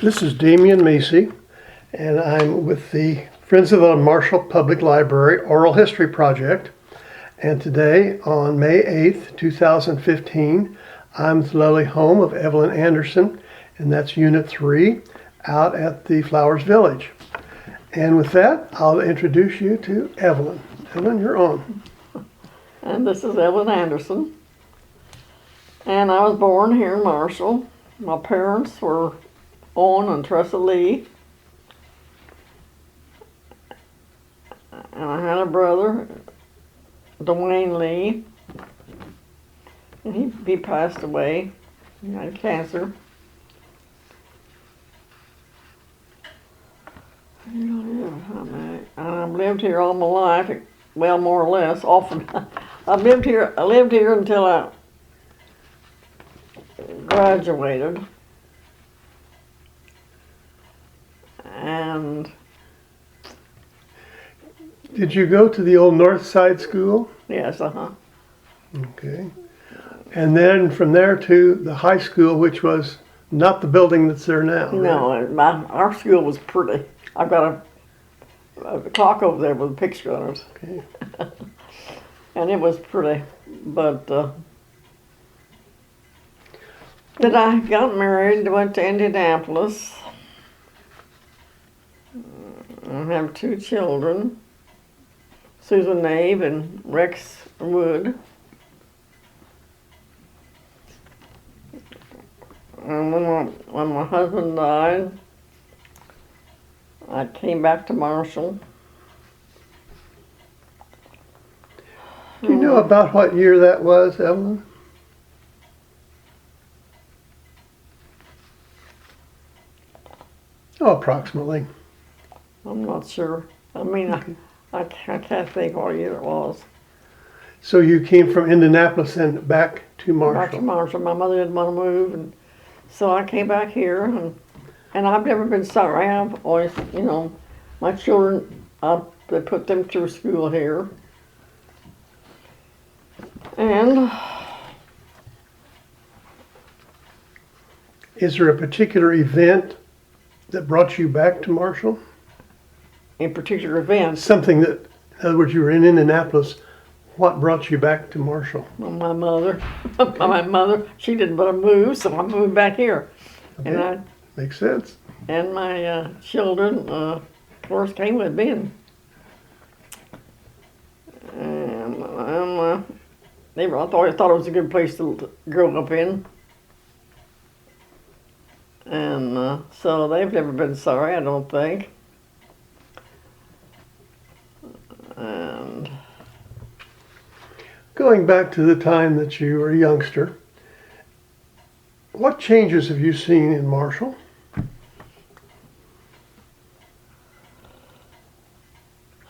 This is Damian Macy, and I'm with the Friends of the Marshall Public Library Oral History Project. And today, on May 8th, 2015, I'm at the lovely home of Evelyn Anderson, and that's Unit 3, out at the Flowers Village. And with that, I'll introduce you to Evelyn. Evelyn, you're on. And this is Evelyn Anderson. And I was born here in Marshall. My parents were Owen and Tressa Lee. And I had a brother, Dwayne Lee. And he passed away. He had cancer. And I've lived here all my life, well, more or less, often. I lived here until I graduated. And did you go to the old North Side School? yes, Okay. And then from there to the high school, which was not the building that's there now. No, right? our school was pretty. I've got a clock over there with a picture on it. Okay. And it was pretty. But then I got married, went to Indianapolis. I have 2 children, Susan Nave and Rex Wood. And when my husband died, I came back to Marshall. Do you know about what year that was, Evelyn? Oh, approximately. I'm not sure. I mean, I can't think what year it was. So you came from Indianapolis and back to Marshall? Back to Marshall. My mother didn't want to move, and so I came back here, and I've never been sorry. I've always, my children, they put them through school here. And is there a particular event that brought you back to Marshall? in particular events, Something that, in other words, you were in Indianapolis. What brought you back to Marshall? my mother, my mother, she didn't want to move, so I moved back here. Okay. Makes sense. And my children, of course, came with me. And I thought it was a good place to grow up in. And so they've never been sorry, I don't think. And Going back to the time that you were a youngster, what changes have you seen in Marshall?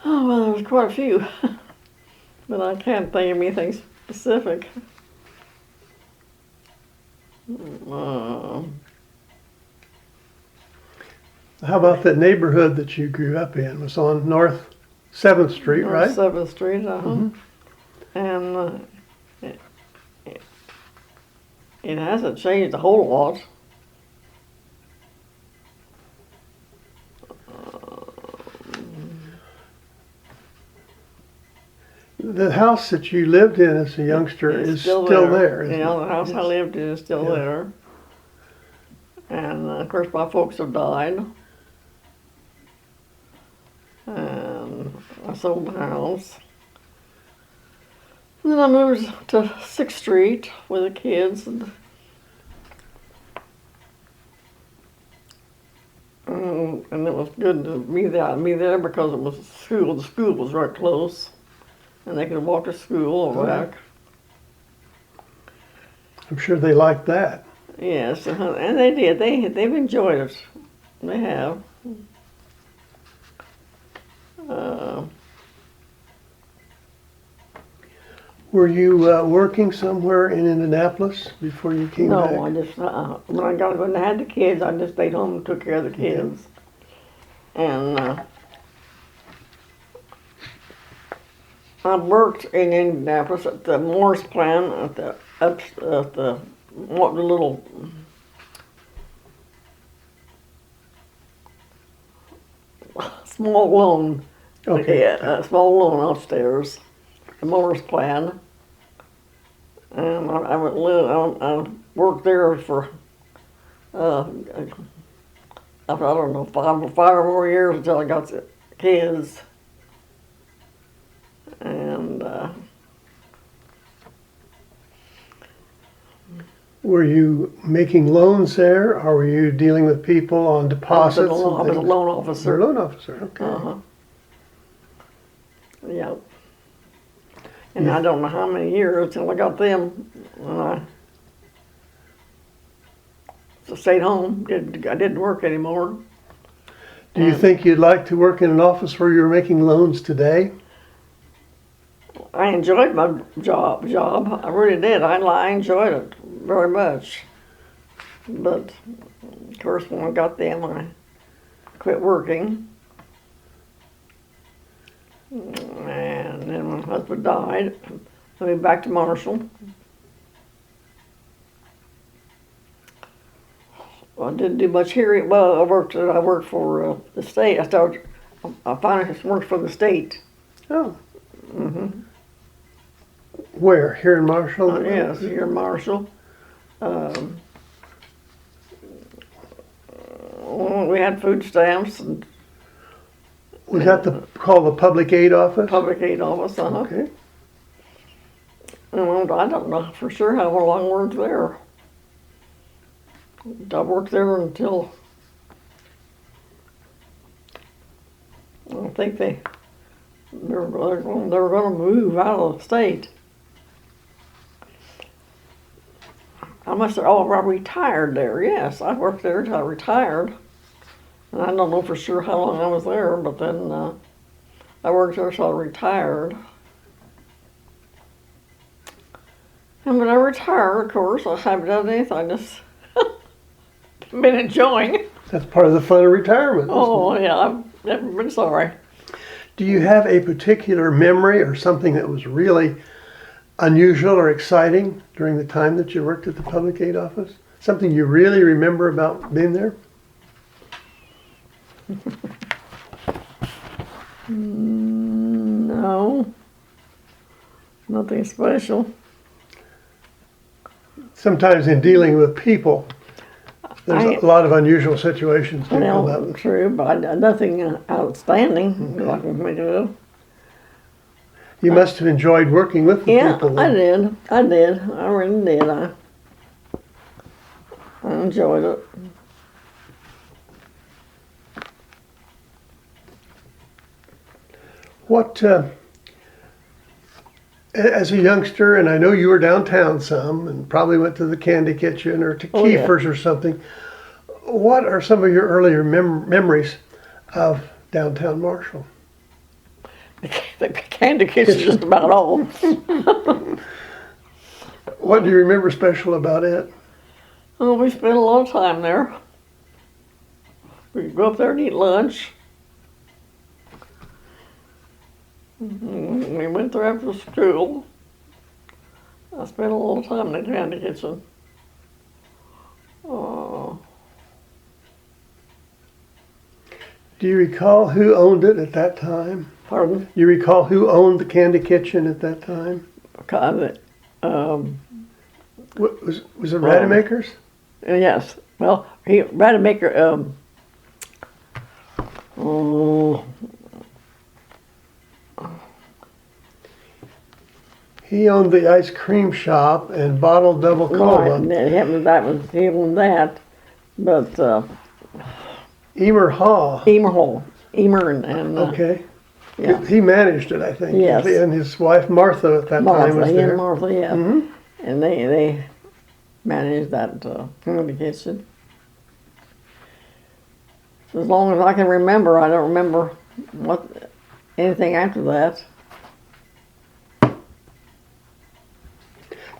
oh, well, there's quite a few, but I can't think of anything specific. How about that neighborhood that you grew up in? It was on North 7th Street, right? 7th Street, Mhm. And it hasn't changed a whole lot. The house that you lived in as a youngster It's is still there, isn't Yeah, it? the house I lived in is still Yeah. there. And of course, my folks have died. And I sold the house. And then I moved to 6th Street with the kids. And it was good to be there because it was school. The school was right close. And they could walk to school or back. I'm sure they liked that. Yes, and they did. They've enjoyed it. They have. Were you working somewhere in Indianapolis before you came back? No, I just when I had the kids, I just stayed home and took care of the kids. And I worked in Indianapolis at the Morris plant at the little small loan. Okay. Yeah, a small loan upstairs. The motor's plan. And I worked there for I don't know, five or more years until I got the kids. And Were you making loans there, or were you dealing with people on deposits? I was a loan You're officer. a loan officer, okay. Uh-huh. Yeah. And I don't know how many years until I got them. And I stayed home. I didn't work anymore. Do you think you'd like to work in an office where you're making loans today? I enjoyed my job. I really did. I enjoyed it very much. But of course, when I got them, I quit working. And then my husband died. I moved back to Marshall. I didn't do much here. Well, I worked for the state. I finally worked for the state. Oh, Mm-hmm. where? Here in Marshall? Yes, here in Marshall. We had food stamps and Was that called the public aid office? public aid office. Okay. And I don't know for sure how long I worked there. I worked there until I think they were going to move out of the state. I retired there. Yes, I worked there until I retired. And I don't know for sure how long I was there, but then I worked there until I retired. And when I retired, of course, I haven't done anything. I just been enjoying. That's part of the fun of retirement. Oh, yeah, I've never been sorry. Do you have a particular memory or something that was really unusual or exciting during the time that you worked at the public aid office? Something you really remember about being there? No, nothing special. Sometimes in dealing with people, there's a lot of unusual situations that come Well, up. true, but nothing outstanding like we do. You must have enjoyed working with the Yeah, people. I then. did. I really did. I enjoyed it. What, as a youngster, and I know you were downtown some, and probably went to the Candy Kitchen or to Oh, yeah. Kiefer's or something. What are some of your earlier memories of downtown Marshall? The Candy Kitchen just about all. What do you remember special about it? Oh, we spent a lot of time there. We'd go up there and eat lunch. We went there after school. I spent a lot of time in the Candy Kitchen. Oh, Do you recall who owned it at that time? pardon? You recall who owned the Candy Kitchen at that time? Was it Rademacher's? Yes. Well, he Rademacher. Oh, He owned the ice cream shop and bottled double cola. he owned that, but Emer Haw. Emer and Okay. yeah. He managed it, I think. Yes. And his wife Martha at that time was Martha, there. and Martha, yeah. Mhm. And they managed that Candy Kitchen. As long as I can remember, I don't remember anything after that.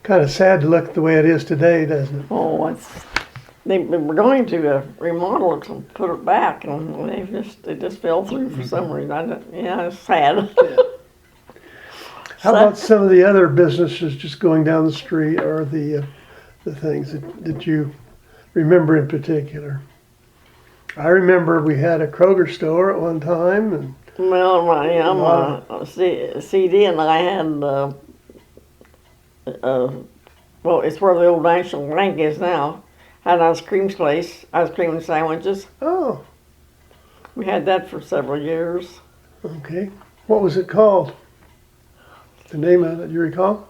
Kind of sad to look the way it is today, doesn't it? Oh, they were going to remodel it and put it back, and it just fell through for some reason. It's sad. How about some of the other businesses just going down the street, or the things that you remember in particular? I remember we had a Kroger store at one time, and Well, CD and I had, well, it's where the old National Bank is now. Had an ice cream place, ice cream and sandwiches. oh, We had that for several years. okay. What was it called? The name of it, you recall?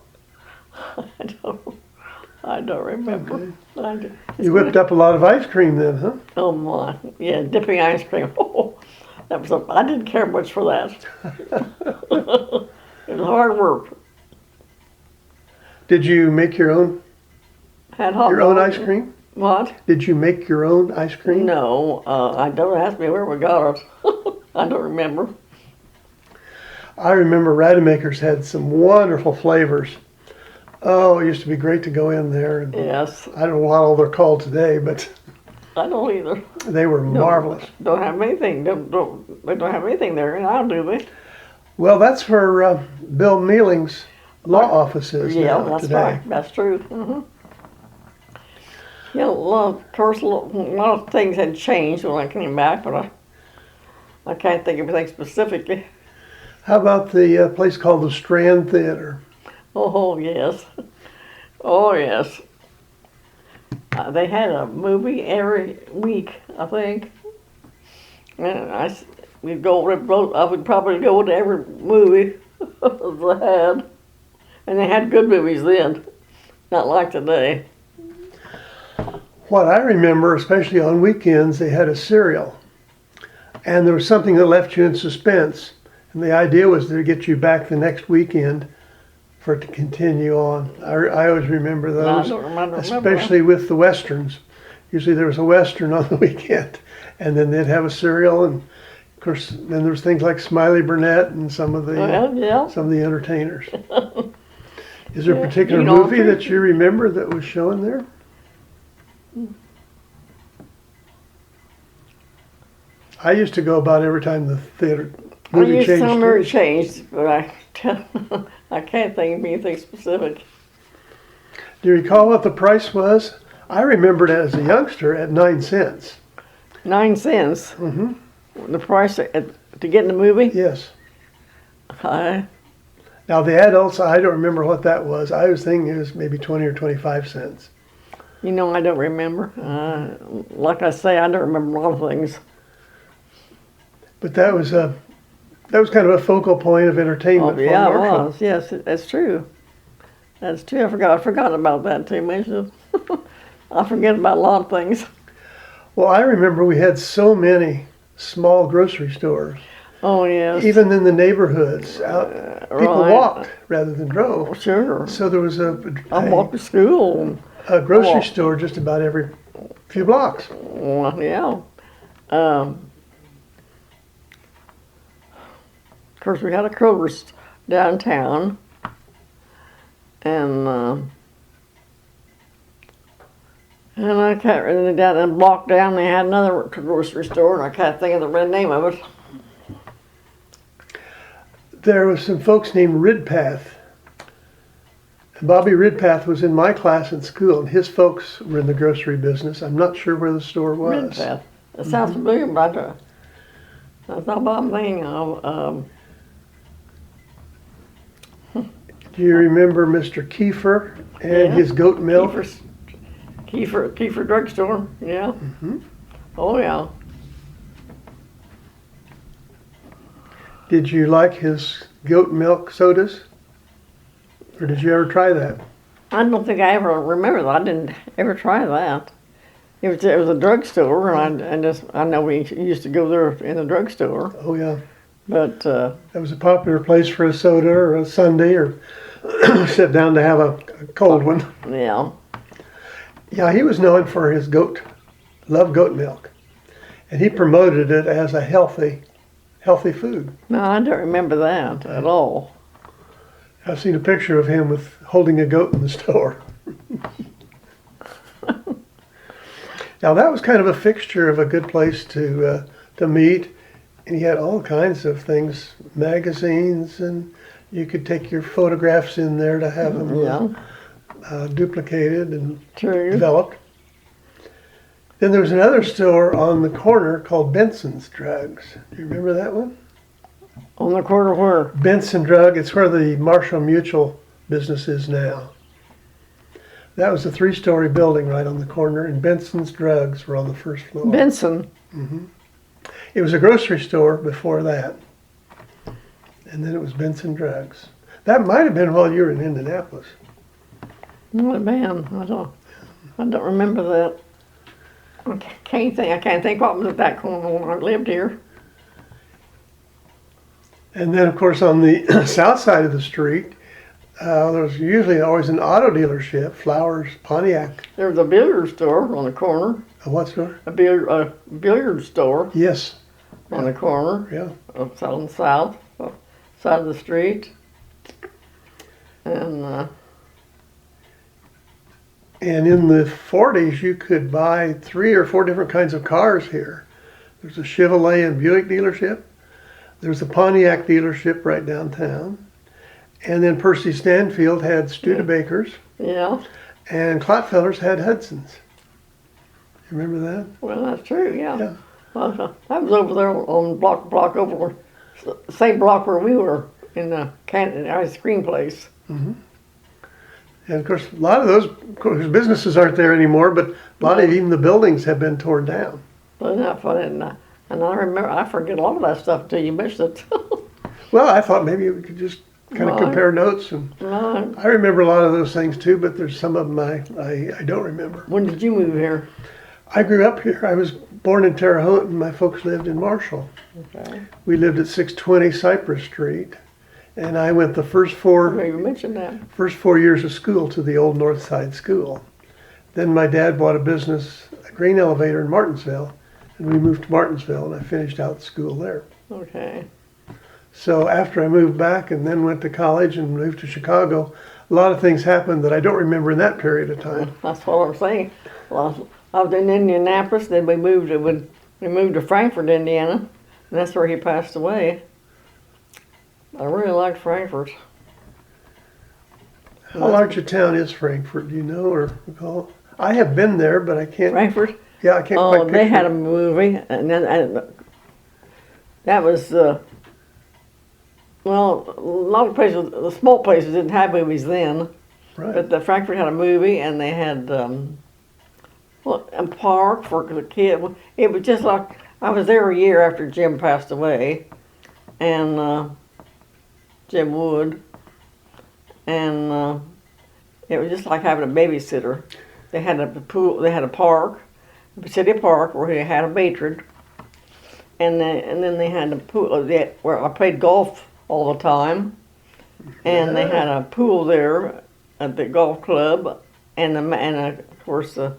I don't remember. Okay. I do- You whipped up a lot of ice cream then, huh? Oh my, yeah, dipping ice cream. That was I didn't care much for that. It was hard work. Did you make your own Had hot own dogs. ice cream? What? Did you make your own ice cream? No, I don't ask me where we got it. I don't remember. I remember Rademacher's had some wonderful flavors. Oh, it used to be great to go in there. And Yes, I don't know what all they're called today, but I don't either. they were marvelous. Don't have anything. They don't have anything there now, do they? Well, that's where Bill Mealing's law office is Yeah, now that's today. right. That's true. Yeah, of course, a lot of things had changed when I came back, but I can't think of anything specifically. How about the place called the Strand Theater? Oh, yes. Oh, yes. They had a movie every week, I think. And we'd go, I would probably go to every movie they had. And they had good movies then, not like today. What I remember, especially on weekends, they had a serial. And there was something that left you in suspense. And the idea was to get you back the next weekend for it to continue on. I always remember those, I don't remember especially with the Westerns. Usually there was a Western on the weekend, and then they'd have a serial, and of course then there was things like Smiley Burnett and some of the Yeah. some of the entertainers. Is there a particular You know, movie that you remember that was shown there? I used to go about every time the theater movie changed. Some changed, but I can't think of anything specific. Do you recall what the price was? I remembered as a youngster at 9 cents. 9 cents. Mm-hmm. The price to get in the movie. Yes. I Now the adults, I don't remember what that was. I was thinking it was maybe 20 or 25 cents. You know, I don't remember. Like I say, I don't remember a lot of things. But that was kind of a focal point of entertainment Oh, yeah, for it Marshall. was. Yes, that's true. That's true. I forgot about that too much. I forget about a lot of things. Well, I remember we had so many small grocery stores, Oh, yes. even in the neighborhoods. People right. walked rather than drove. Sure. So there was I walked to school. a grocery walked. store just about every few blocks. Well, yeah. Of course, we had a Kroger's downtown, and I can't really down a block down. They had another grocery store, and I can't think of the red name of it. There was some folks named Ridpath. Bobby Ridpath was in my class in school, and his folks were in the grocery business. I'm not sure where the store was. Red Path. That sounds familiar, but that's not what I'm thinking of. Do you remember Mr. Kiefer and Yeah. his goat milk? Kiefer drugstore. Yeah. Mhm. Oh yeah. Did you like his goat milk sodas? Or did you ever try that? I don't think I ever remember that. I didn't ever try that. It was a drugstore, and I know we used to go there in the drugstore, Oh yeah, but that was a popular place for a soda or a sundae or sit down to have a cold one. yeah. Yeah, he was known for his loved goat milk. And he promoted it as a healthy food. No, I don't remember that at all. I've seen a picture of him with holding a goat in the store. Now that was kind of a fixture of a good place to meet, and he had all kinds of things, magazines, and you could take your photographs in there to have them Yeah. duplicated and True. developed. Then there was another store on the corner called Benson's Drugs. Do you remember that one? On the corner where? Benson Drug, it's where the Marshall Mutual business is now. That was a 3-story building right on the corner, and Benson's Drugs were on the first floor. Benson. It was a grocery store before that. And then it was Benson Drugs. That might have been while you were in Indianapolis. What man? I don't remember that. I can't think what was at that corner when I lived here. And then, of course, on the south side of the street, there was usually always an auto dealership, Flowers, Pontiac. There was a billiard store on the corner. A what store? A billiard store Yes. on the corner. Yeah. On the south side of the street. And in the 40s, you could buy 3 or 4 different kinds of cars here. There's a Chevrolet and Buick dealership. There's a Pontiac dealership right downtown. And then Percy Stanfield had Studebakers. yeah, And Clotfeller's had Hudson's. You remember that? well, that's true. Yeah. Yeah. Well, I was over there on block over, same block where we were in the ice cream place. And of course, a lot of those businesses aren't there anymore, but a lot of even the buildings have been torn down. But not fun, and I remember I forget a lot of that stuff until you mention it. Well, I thought maybe we could just kind of Right. compare notes, and Right. I remember a lot of those things too, but there's some of them I don't remember. When did you move here? I grew up here. I was born in Terre Haute, and my folks lived in Marshall. Okay. We lived at 620 Cypress Street, and I went the first 4 You mentioned that. first 4 years of school to the old North Side School. Then my dad bought a business, a grain elevator in Martinsville, and we moved to Martinsville, and I finished out school there. Okay. So after I moved back and then went to college and moved to Chicago, a lot of things happened that I don't remember in that period of time. That's what I'm saying. Well, I was in Indianapolis, then we moved to Frankfort, Indiana, and that's where he passed away. I really liked Frankfort. How large a town is Frankfort? Do you know or recall? I have been there, but I can't. Frankfort? Yeah, I can't Oh, quite they picture had it. a movie, and then that was well, a lot of places, the small places didn't have movies then, Right. but the Frankfurt had a movie, and they had well, a park for the kid. It was just like I was there a year after Jim passed away, and Jim Wood, and it was just like having a babysitter. They had a pool, they had a park, a city park where they had a matron, and then they had a pool where I played golf all the time, and they had a pool there at the golf club, and of course the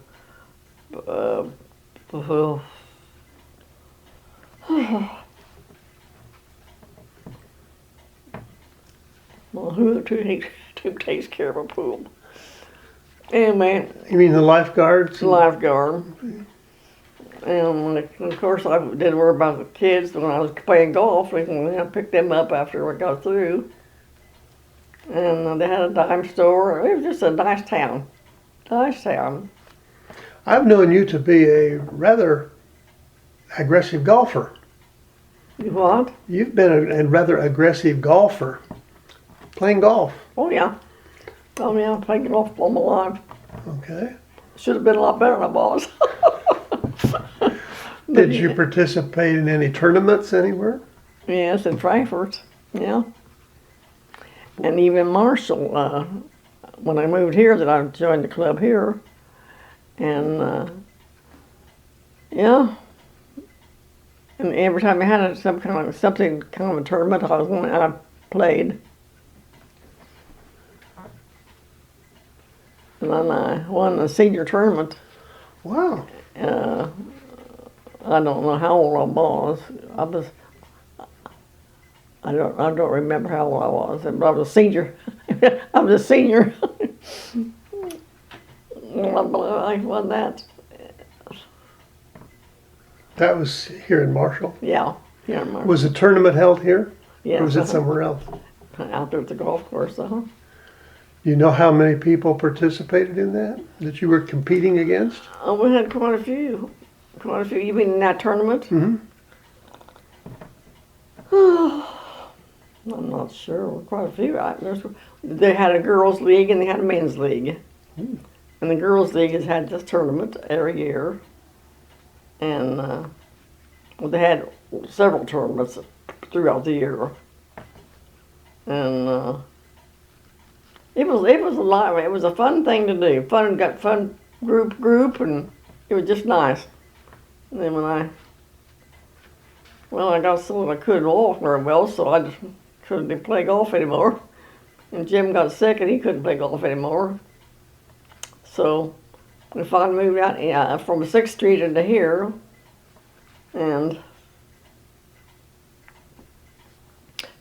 well, who takes care of a pool? Anyway, You mean the lifeguards? lifeguard. And of course, I didn't worry about the kids when I was playing golf. I picked them up after I got through. And they had a dime store. It was just a nice town. Nice town. I've known you to be a rather aggressive golfer. You what? You've been a rather aggressive golfer, playing golf. Oh, yeah. Oh, yeah, I played golf all my life. Okay. Should have been a lot better than I was. Did you participate in any tournaments anywhere? Yes, in Frankfurt, yeah. And even Marshall, when I moved here, that I joined the club here. And, yeah. And every time I had some kind of a tournament, I played. And then I won the senior tournament. Wow. I don't know how old I was. I don't remember how old I was, but I was a senior. I was a senior. I won that. That was here in Marshall. Yeah, yeah. I remember. Was the tournament held here? Yeah, Or was it somewhere else? out there at the golf course? Do Do you know how many people participated in that you were competing against? We had quite a few. Quite a few. You mean in that tournament? Mm-hmm. I'm not sure. Quite a few. They had a girls' league and they had a men's league. Mm. And the girls' league has had this tournament every year. And well, they had several tournaments throughout the year. And it was a lot. It was a fun thing to do. Got fun group, and it was just nice. And then when I got so that I couldn't walk very well, so I just couldn't play golf anymore. And Jim got sick and he couldn't play golf anymore. So we finally moved out from 6th Street into here, and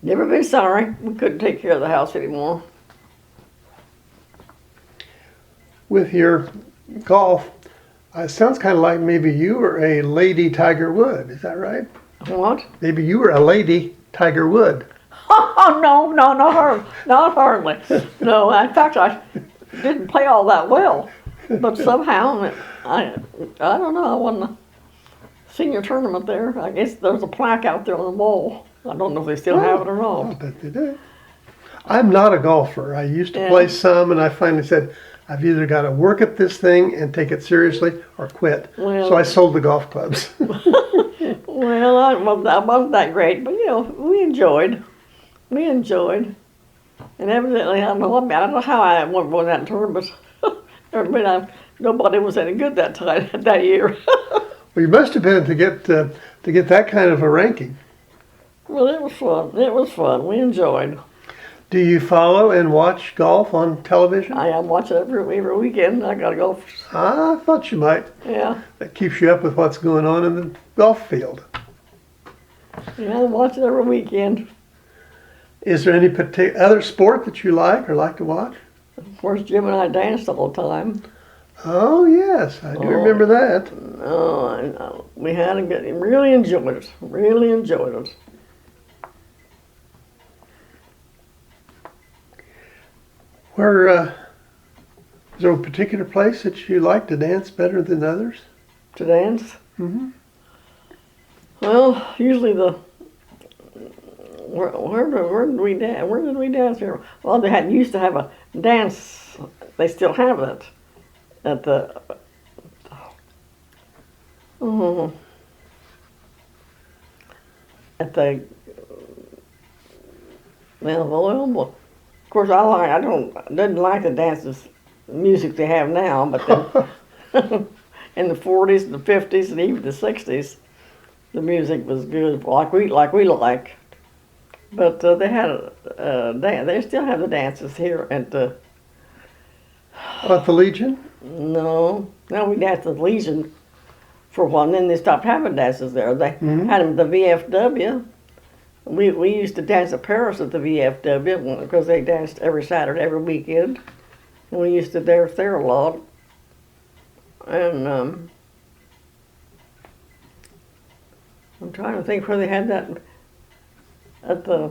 never been sorry. We couldn't take care of the house anymore. With your golf, it sounds kind of like maybe you were a lady Tiger Wood. Is that right? What? Maybe you were a lady Tiger Wood. Oh, no, not hardly. No, in fact, I didn't play all that well. But somehow, I don't know, I won the senior tournament there. I guess there's a plaque out there on the wall. I don't know if they still have it or I not. bet they do. I'm not a golfer. I used to play some, and I finally said, I've either got to work at this thing and take it seriously or quit. Well, so I sold the golf clubs. well, I wasn't that great, but we enjoyed. And evidently, I don't know how I won that tournament. Nobody was any good that time, that year. Well, you must have been to get that kind of a ranking. Well, it was fun. It was fun. We enjoyed. Do you follow and watch golf on television? I am watching every weekend. I gotta go. I thought you might. Yeah. That keeps you up with what's going on in the golf field. Yeah, I watch it every weekend. Is there any other sport that you like or like to watch? Of course, Jim and I danced all the time. Oh, yes, I do remember that. Oh, I know. We had a good, really enjoyed it. Really enjoyed it. Is there a particular place that you like to dance better than others? To dance? Mm-hmm. Well, usually where did we dance? Where did we dance here? Well, they used to have a dance. They still have it at the. At the. Well, of course, didn't like the dances, music they have now, but then in the 40s and the 50s and even the 60s, the music was good, like we like. But they had they still have the dances here at the. At the Legion? No, we danced at the Legion for a while, and then they stopped having dances there. They had them at the VFW. We used to dance at Paris at the VFW because they danced every Saturday, every weekend, and we used to dance there a lot. And I'm trying to think where they had that at the.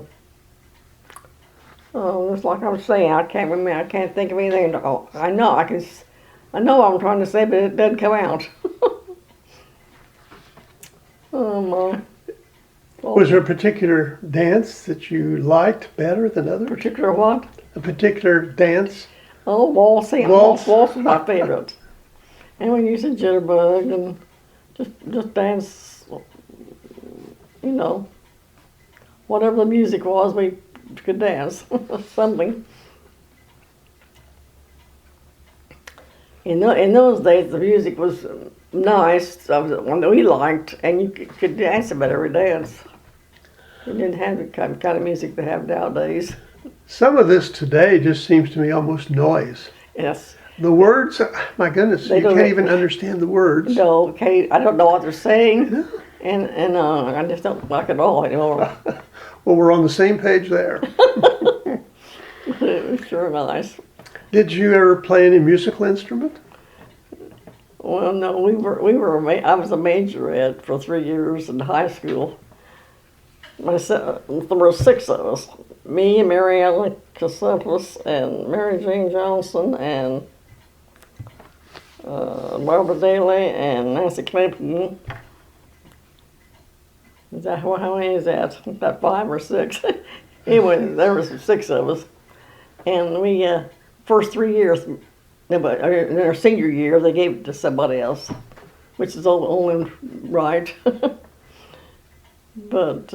Oh, it's like I was saying, I can't remember. I can't think of anything. I know what I'm trying to say, but it doesn't come out. Oh my. Was there a particular dance that you liked better than others? Particular what? A particular dance? Oh, waltzing. Waltz. Waltz was my favorite. And we used to jitterbug and just dance, whatever the music was, we could dance, something. In those days, the music was nice, one that we liked, and you could dance about every dance. We didn't have the kind of music they have nowadays. Some of this today just seems to me almost noise. Yes. The words, my goodness, you can't even understand the words. No, okay, I don't know what they're saying, and I just don't like it all anymore. Well, we're on the same page there. It was sure nice. Did you ever play any musical instrument? Well, no, I was a majorette for 3 years in high school. there were six of us. Me, Mary Ellen Casemplis, and Mary Jane Johnson, and Barbara Daly, and Nancy Clayton. Is that how many is that? About 5 or 6. Anyway, there was 6 of us, and we first 3 years, no, but in our senior year, they gave it to somebody else, which is only right. But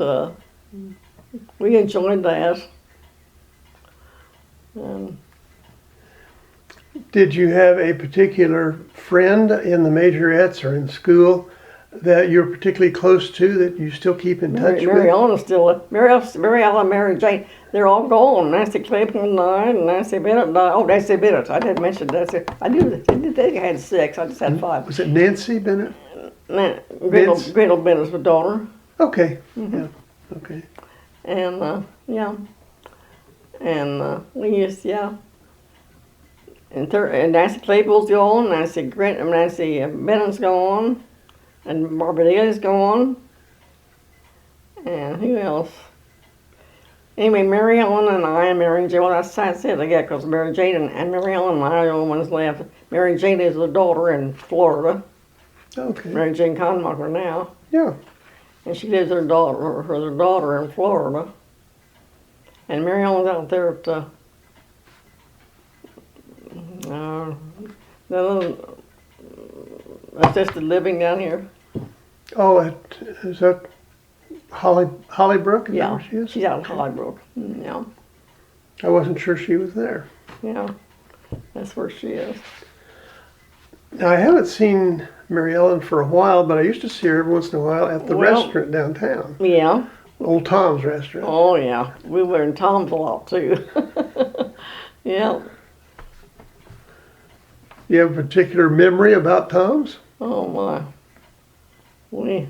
we enjoyed that. Did you have a particular friend in the majorettes or in school that you're particularly close to that you still keep in touch Mary with? Ellen is still, Mary Ellen, Mary Jane, they're all gone. Nancy Clayton died, and Nancy Bennett died. Oh, Nancy Bennett, I didn't mention Nancy. I knew they had 6, I just had 5. Was it Nancy Bennett? Gretel Bennett's daughter. Okay, yeah, okay. And, yeah. And we used, yeah. And Nancy Claypool's gone, Nancy Bennett's gone, and Barbara Daly's gone. And who else? Anyway, Mary Ellen and I and Mary Jane, well, that's it, I guess, because Mary Jane and Mary Ellen and I are the only ones left. Mary Jane is the daughter in Florida. Okay. Mary Jane Conmacher now. Yeah. And she lives with her daughter in Florida. And Mary Ellen's out there at the little assisted living down here. Oh, is that Hollybrook? Is that Yeah, where she is? she's out in Hollybrook. Yeah, I wasn't sure she was there. yeah, that's where she is. Now, I haven't seen Mary Ellen for a while, but I used to see her every once in a while at the restaurant downtown. Yeah. Old Tom's restaurant. Oh, yeah. We were in Tom's a lot, too. Yeah. You have a particular memory about Tom's? Oh, my. We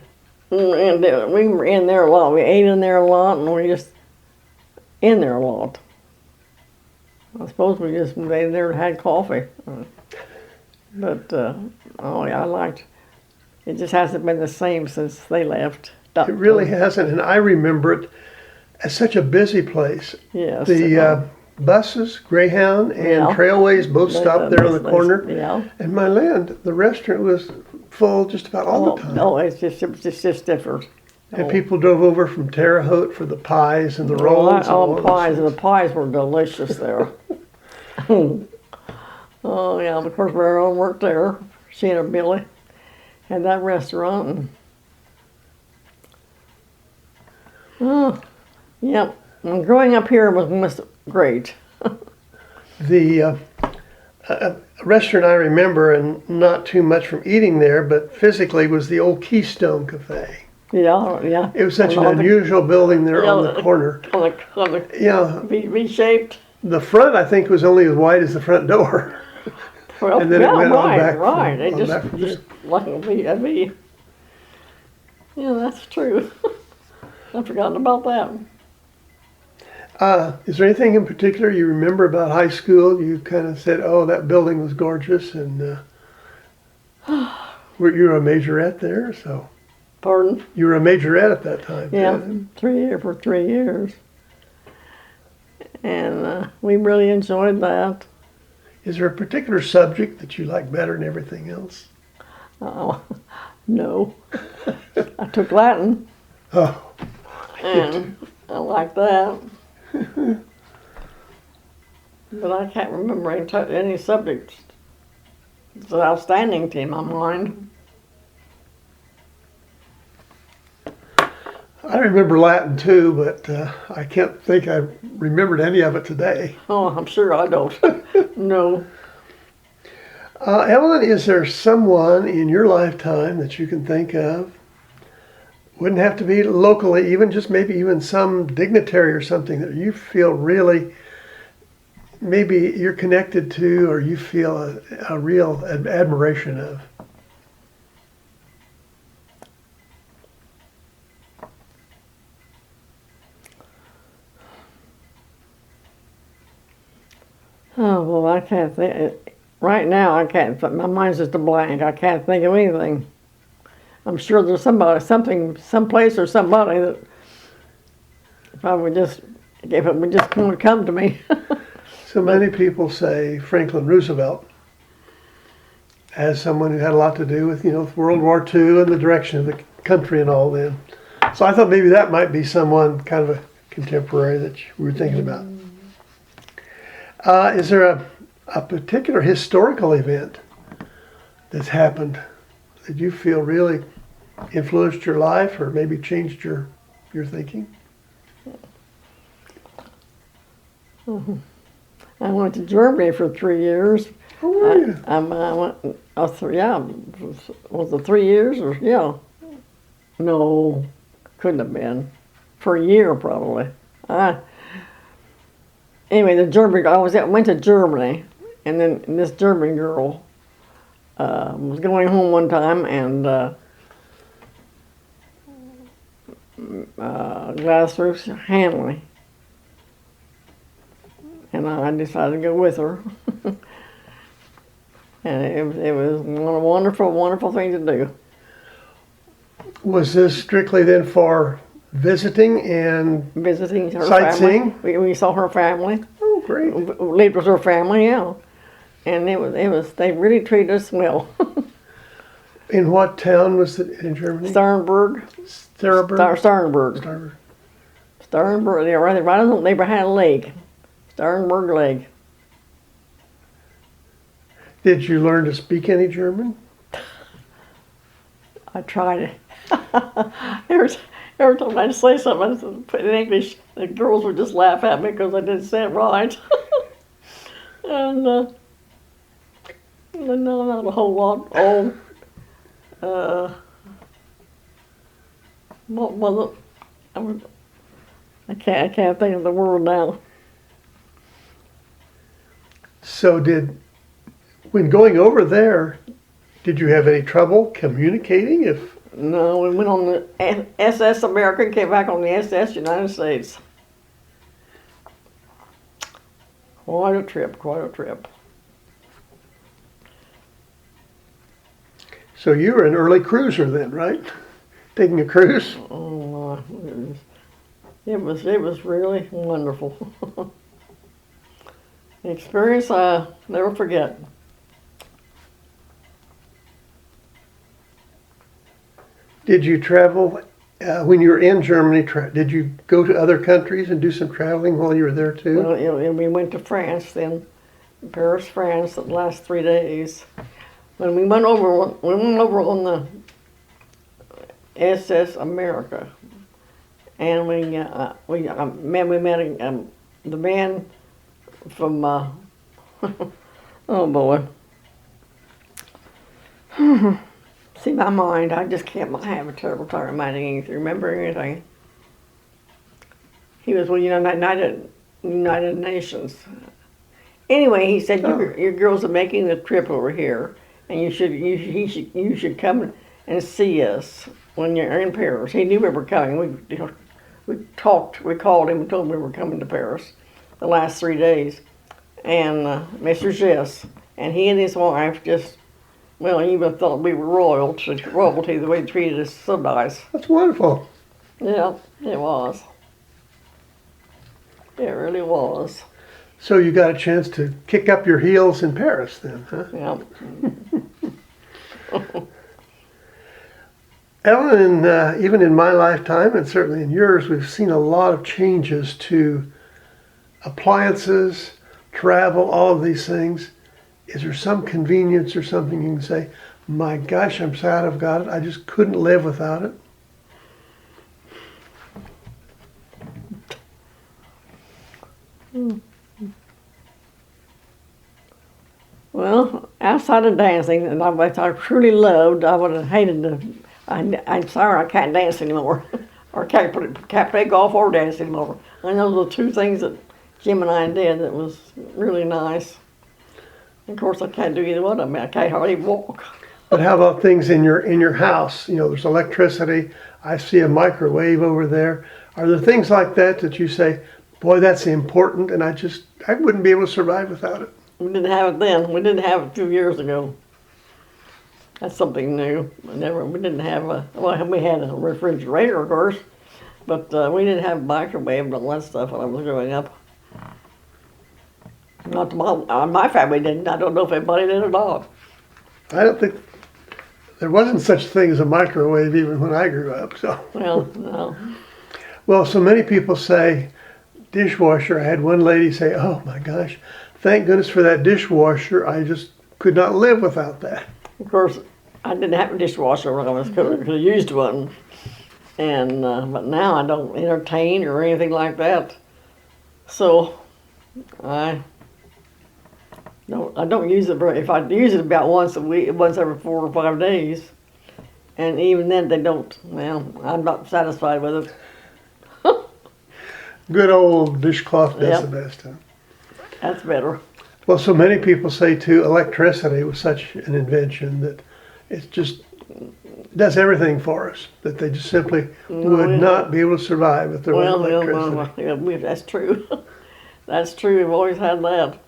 were in there a lot. We ate in there a lot, and we just in there a lot. I suppose we just made there and had coffee. But, oh, yeah, I liked it. Just hasn't been the same since they left. It really hasn't, and I remember it as such a busy place. Yes. The buses, Greyhound and Yeah. Trailways both stopped there on the corner. Yeah. And my land, the restaurant was full just about all the time. No, it's just different. And people drove over from Terre Haute for the pies and the rolls. Oh, pies, and the pies were delicious there. Oh, yeah, of course, Mary Ellen worked there. She and Billy had that restaurant. And, oh, yeah. And growing up here was great. The restaurant I remember, and not too much from eating there, but physically was the old Keystone Cafe. Yeah, yeah. It was such an unusual building there on the corner. On the Yeah, V-shaped. the front I think was only as wide as the front door. Well, And then it went on back right. from- It on just, back from just like a V. Yeah, that's true. I've forgotten about that. Is there anything in particular you remember about high school? You kind of said, "Oh, that building was gorgeous," and you were a majorette there, so Pardon? you were a majorette at that time. Yeah, too. for 3 years. And we really enjoyed that. Is there a particular subject that you like better than everything else? Oh, no. I took Latin, Oh, and I like that. But I can't remember any subjects that's outstanding to my mind. I remember Latin too, but I can't think I remembered any of it today. Oh, I'm sure I don't. No. Evelyn, is there someone in your lifetime that you can think of? Wouldn't have to be locally, even just maybe even some dignitary or something that you feel really, maybe you're connected to, or you feel a real admiration of. Oh, well, I can't think. Right now, I can't. My mind's just a blank. I can't think of anything. I'm sure there's someplace or somebody that if it would just come to me. So many people say Franklin Roosevelt as someone who had a lot to do with, World War II and the direction of the country and all then. So I thought maybe that might be someone kind of a contemporary that we were thinking about. Is there a particular historical event that's happened that you feel really influenced your life or maybe changed your thinking? I went to Germany for 3 years. Oh, were you? I went, was it 3 years or, yeah. No, couldn't have been. For a year probably. Anyway, I went to Germany, and then this German girl was going home one time, and Gladys Ruth's Hanley, and I decided to go with her. And it was a wonderful, wonderful thing to do. Was this strictly then for visiting and Visiting her sightseeing? family. We saw her family. Oh, great. Lived with her family, yeah. And they really treated us well. In what town was it in Germany? Sternberg. Sternberg? Sternberg. Sternberg, they were right on the Neighborhood Lake. Sternberg Lake. Did you learn to speak any German? I tried it. Every time I'd say something in English, the girls would just laugh at me because I didn't say it right. And no, not a whole lot. What was it? I can't think of the word now. So when going over there, did you have any trouble communicating? No, we went on the SS America and came back on the SS United States. Quite a trip, quite a trip. So you were an early cruiser then, right? Taking a cruise? Oh, it was really wonderful. An experience I'll never forget. Did you travel, when you were in Germany, did you go to other countries and do some traveling while you were there too? Well, we went to France then, Paris, France, the last 3 days. When we went over on the SS America, and we met the man from oh boy. See, my mind, I just can't have a terrible time remembering anything. He was with United Nations. Anyway, he said, your girls are making the trip over here, and you should come and see us when you're in Paris. He knew we were coming. We called him and told him we were coming to Paris the last 3 days. And Mr. Jess, and he and his wife just, well, even thought we were royalty, the way they treated us so nice. That's wonderful. Yeah, it was. It really was. So you got a chance to kick up your heels in Paris then, huh? Yeah. Ellen, even in my lifetime, and certainly in yours, we've seen a lot of changes to appliances, travel, all of these things. Is there some convenience or something you can say, my gosh, I'm sad I've got it. I just couldn't live without it? Well, outside of dancing, and I truly loved, I would have hated to. I'm sorry I can't dance anymore, or can't play golf or dance anymore. I know the two things that Jim and I did that was really nice. Of course, I can't do either one of them. I can't hardly walk. But how about things in your house? You know, there's electricity. I see a microwave over there. Are there things like that you say, boy, that's important, and I wouldn't be able to survive without it? We didn't have it then. We didn't have it 2 years ago. That's something new. We didn't have we had a refrigerator, of course, But we didn't have microwave and all that stuff when I was growing up. Not my family didn't. I don't know if anybody did or not. I don't think there wasn't such thing as a microwave even when I grew up. So, Well, no. well, so many people say dishwasher. I had one lady say, "Oh my gosh, thank goodness for that dishwasher. I just could not live without that." Of course, I didn't have a dishwasher when I was could have used one, and but now I don't entertain or anything like that. So I don't use it very. If I use it about once a week, once every 4 or 5 days, and even then they don't. Well, I'm not satisfied with it. Good old dishcloth does Yep. the best, huh? That's better. Well, so many people say too, electricity was such an invention that it just does everything for us. That they just simply would yeah. not be able to survive if there wasn't electricity. That's true. That's true. We've always had that.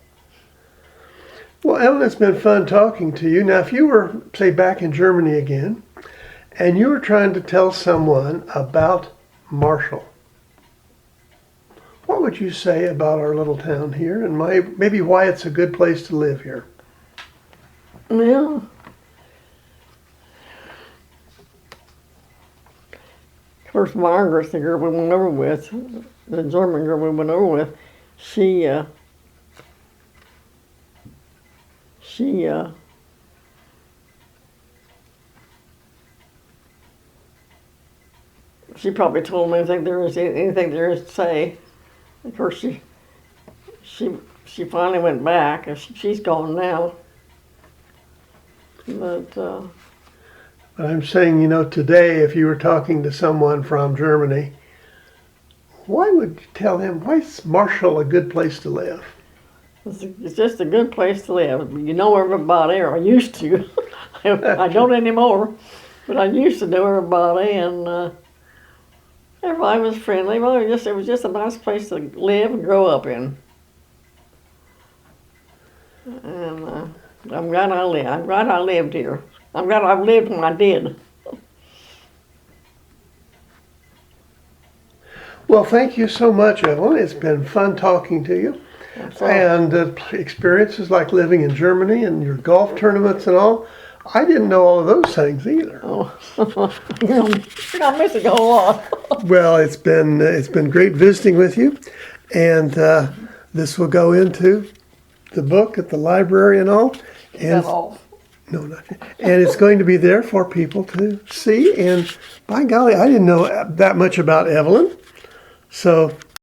Well, Evelyn, it's been fun talking to you. Now, if you were, say, back in Germany again, and you were trying to tell someone about Marshall, what would you say about our little town here and maybe why it's a good place to live here? Yeah. Of course, Margaret, the girl we went over with, the German girl we went over with, she probably told me anything there is to say. Of course, she finally went back, and she's gone now. But But I'm saying, today, if you were talking to someone from Germany, why would you tell him, why is Marshall a good place to live? it's just a good place to live. You know everybody, or I used to. I don't anymore, but I used to know everybody, and everybody was friendly. Well, it was just a nice place to live and grow up in. And I'm glad I lived here. I'm glad I lived when I did. Well, thank you so much, Evelyn. It's been fun talking to you. So, And experiences like living in Germany and your golf tournaments and all. I didn't know all of those things either. you're not missing a whole lot. Well, it's been great visiting with you, and this will go into the book at the library and all. And That's all. no, not yet. And it's going to be there for people to see. And by golly, I didn't know that much about Evelyn, so